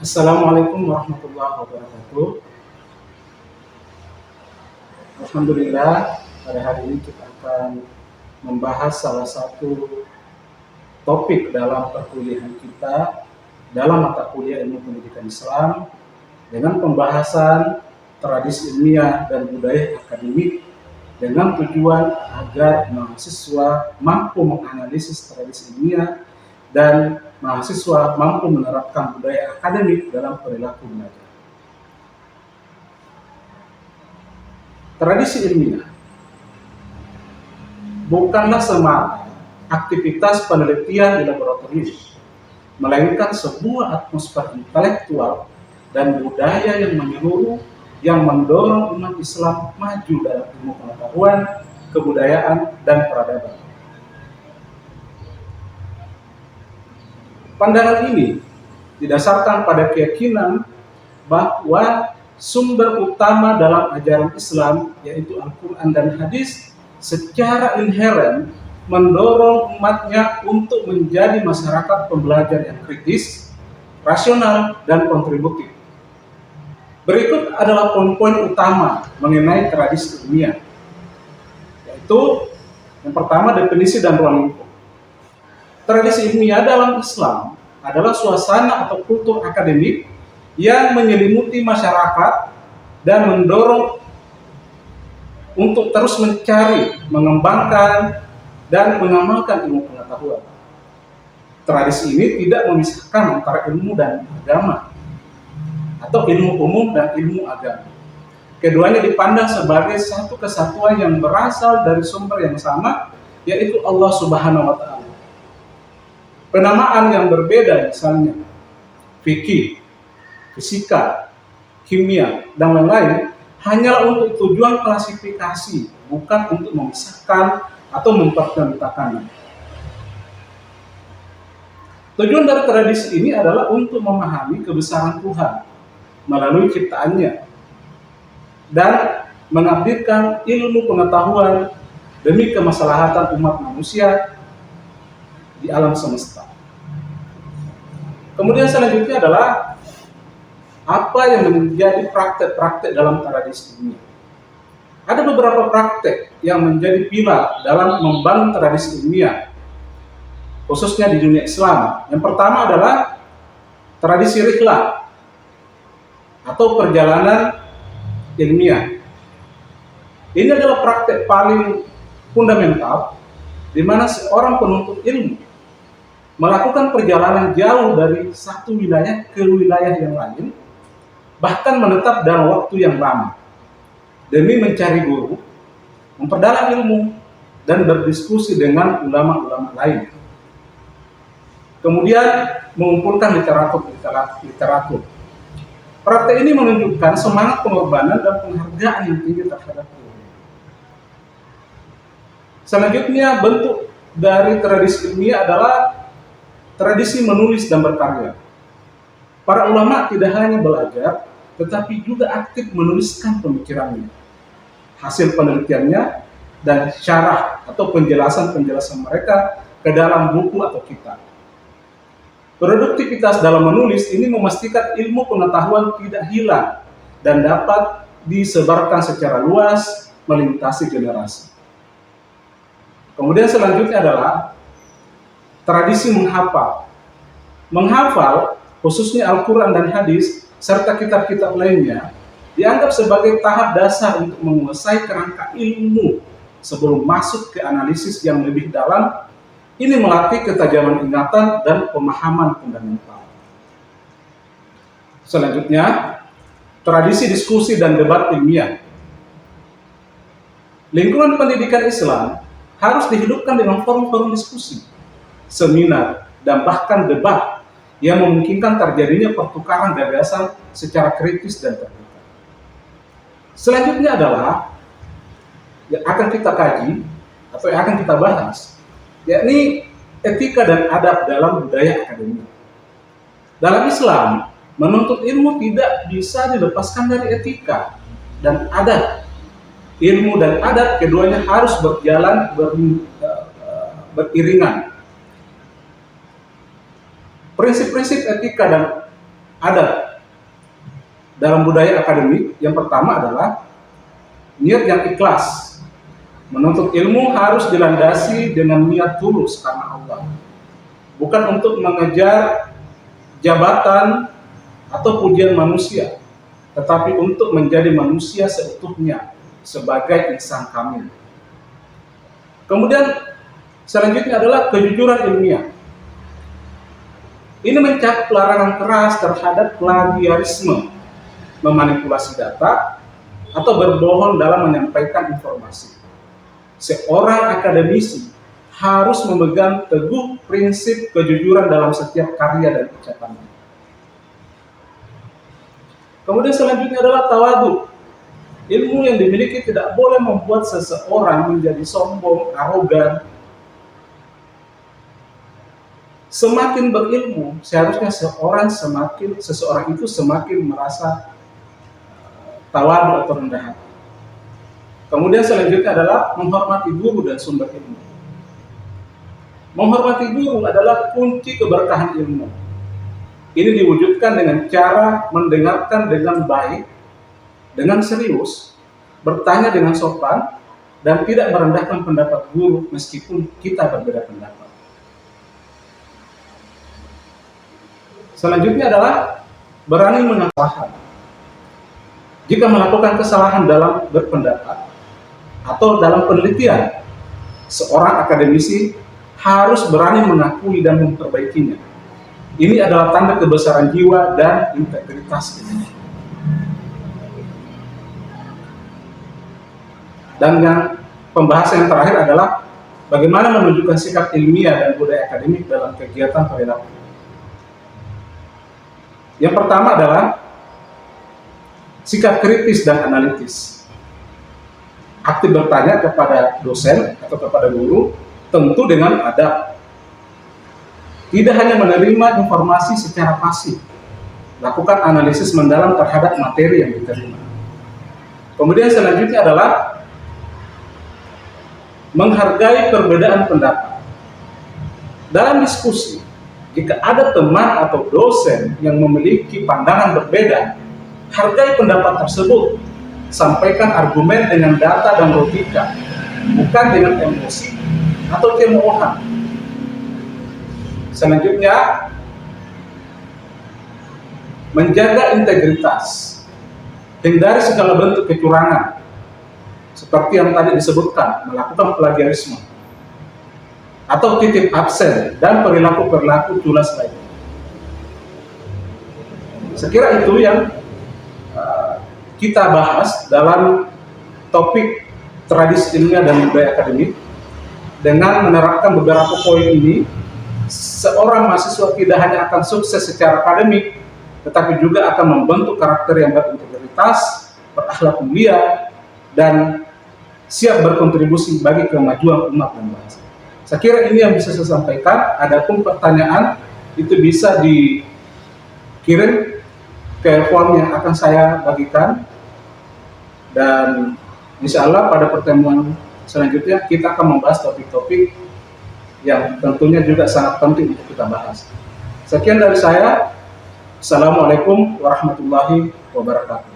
Assalamualaikum warahmatullahi wabarakatuh. Alhamdulillah, pada hari ini kita akan membahas salah satu topik dalam perkuliahan kita dalam mata kuliah ilmu pendidikan Islam dengan pembahasan tradisi ilmiah dan budaya akademik dengan tujuan agar mahasiswa mampu menganalisis tradisi ilmiah dan mahasiswa mampu menerapkan budaya akademik dalam perilaku belajar. Tradisi ilmiah bukanlah semata aktivitas penelitian di laboratorium, melainkan sebuah atmosfer intelektual dan budaya yang menyeluruh yang mendorong umat Islam maju dalam ilmu pengetahuan, kebudayaan, dan peradaban. Pandangan ini didasarkan pada keyakinan bahwa sumber utama dalam ajaran Islam, yaitu Al-Quran dan Hadis, secara inheren mendorong umatnya untuk menjadi masyarakat pembelajar yang kritis, rasional, dan kontributif. Berikut adalah poin-poin utama mengenai tradisi ilmiah, yaitu yang pertama, definisi dan ruang lingkup. Tradisi ilmiah dalam Islam adalah suasana atau kultur akademik yang menyelimuti masyarakat dan mendorong untuk terus mencari, mengembangkan, dan mengamalkan ilmu pengetahuan. Tradisi ini tidak memisahkan antara ilmu dan agama, atau ilmu umum dan ilmu agama. Keduanya dipandang sebagai satu kesatuan yang berasal dari sumber yang sama, yaitu Allah Subhanahu wa Ta'ala. Penamaan yang berbeda, misalnya fikih, fisika, kimia, dan lain-lain, hanyalah untuk tujuan klasifikasi, bukan untuk memisahkan atau mempertentangkannya. Tujuan dari tradisi ini adalah untuk memahami kebesaran Tuhan melalui ciptaannya dan mengabdikan ilmu pengetahuan demi kemaslahatan umat manusia di alam semesta. Kemudian selanjutnya adalah apa yang menjadi praktek-praktek dalam tradisi ini. Ada beberapa praktek yang menjadi pilar dalam membangun tradisi ilmiah, khususnya di dunia Islam. Yang pertama adalah tradisi rihlah atau perjalanan ilmiah. Ini adalah praktek paling fundamental di mana seorang penuntut ilmu melakukan perjalanan jauh dari satu wilayah ke wilayah yang lain, bahkan menetap dalam waktu yang lama, demi mencari guru, memperdalam ilmu, dan berdiskusi dengan ulama-ulama lain. Kemudian mengumpulkan literatur. Praktek ini menunjukkan semangat pengorbanan dan penghargaan yang tinggi terhadap ilmu. Selanjutnya, bentuk dari tradisi ilmiah adalah tradisi menulis dan berkarya. Para ulama tidak hanya belajar, tetapi juga aktif menuliskan pemikirannya, hasil penelitiannya, dan syarah atau penjelasan-penjelasan mereka ke dalam buku atau kitab. Produktivitas dalam menulis ini memastikan ilmu pengetahuan tidak hilang dan dapat disebarkan secara luas melintasi generasi. Kemudian selanjutnya adalah tradisi menghafal. Menghafal, khususnya Al-Quran dan Hadis, serta kitab-kitab lainnya, dianggap sebagai tahap dasar untuk menguasai kerangka ilmu sebelum masuk ke analisis yang lebih dalam. Ini melatih ketajaman ingatan dan pemahaman fundamental. Selanjutnya, tradisi diskusi dan debat ilmiah. Lingkungan pendidikan Islam harus dihidupkan dengan forum-forum diskusi, seminar, dan bahkan debat yang memungkinkan terjadinya pertukaran gagasan secara kritis dan terbuka. Selanjutnya adalah yang akan kita kaji atau yang akan kita bahas, yakni etika dan adab dalam budaya akademik. Dalam Islam, menuntut ilmu tidak bisa dilepaskan dari etika dan adab. Ilmu dan adab keduanya harus berjalan beriringan. Prinsip-prinsip etika dan ada dalam budaya akademik. Yang pertama adalah niat yang ikhlas. Menuntut ilmu harus dilandasi dengan niat tulus karena Allah, bukan untuk mengejar jabatan atau pujian manusia, tetapi untuk menjadi manusia seutuhnya sebagai insan kamil. Kemudian selanjutnya adalah kejujuran ilmiah. Ini mencakup larangan keras terhadap plagiarisme, memanipulasi data, atau berbohong dalam menyampaikan informasi. Seorang akademisi harus memegang teguh prinsip kejujuran dalam setiap karya dan ucapannya. Kemudian selanjutnya adalah tawadu. Ilmu yang dimiliki tidak boleh membuat seseorang menjadi sombong, arogan. Semakin berilmu, seharusnya seseorang itu semakin merasa tawadu atau rendah hati. Kemudian selanjutnya adalah menghormati guru dan sumber ilmu. Menghormati guru adalah kunci keberkahan ilmu. Ini diwujudkan dengan cara mendengarkan dengan baik, dengan serius, bertanya dengan sopan, dan tidak merendahkan pendapat guru meskipun kita berbeda pendapat. Selanjutnya adalah berani mengakui. Jika melakukan kesalahan dalam berpendapat atau dalam penelitian, seorang akademisi harus berani mengakui dan memperbaikinya. Ini adalah tanda kebesaran jiwa dan integritas. Dan yang pembahasan yang terakhir adalah bagaimana menunjukkan sikap ilmiah dan budaya akademik dalam kegiatan perilaku. Yang pertama adalah sikap kritis dan analitis. Aktif bertanya kepada dosen atau kepada guru, tentu dengan adab. Tidak hanya menerima informasi secara pasif, lakukan analisis mendalam terhadap materi yang diterima. Kemudian selanjutnya adalah menghargai perbedaan pendapat. Dalam diskusi, jika ada teman atau dosen yang memiliki pandangan berbeda, hargai pendapat tersebut. Sampaikan argumen dengan data dan logika, bukan dengan emosi atau cemoohan. Selanjutnya, menjaga integritas. Hindari segala bentuk kecurangan, seperti yang tadi disebutkan, melakukan plagiarisme, atau titip absen, dan perilaku-perilaku culas lainnya. Sekira itu yang kita bahas dalam topik tradisi ilmiah dan budaya akademik. Dengan menerapkan beberapa poin ini, seorang mahasiswa tidak hanya akan sukses secara akademik, tetapi juga akan membentuk karakter yang berintegritas, berakhlak mulia, dan siap berkontribusi bagi kemajuan umat dan bangsa. Saya kira ini yang bisa saya sampaikan. Adapun pertanyaan itu bisa dikirim ke form yang akan saya bagikan, dan insya Allah pada pertemuan selanjutnya kita akan membahas topik-topik yang tentunya juga sangat penting untuk kita bahas. Sekian dari saya. Assalamualaikum warahmatullahi wabarakatuh.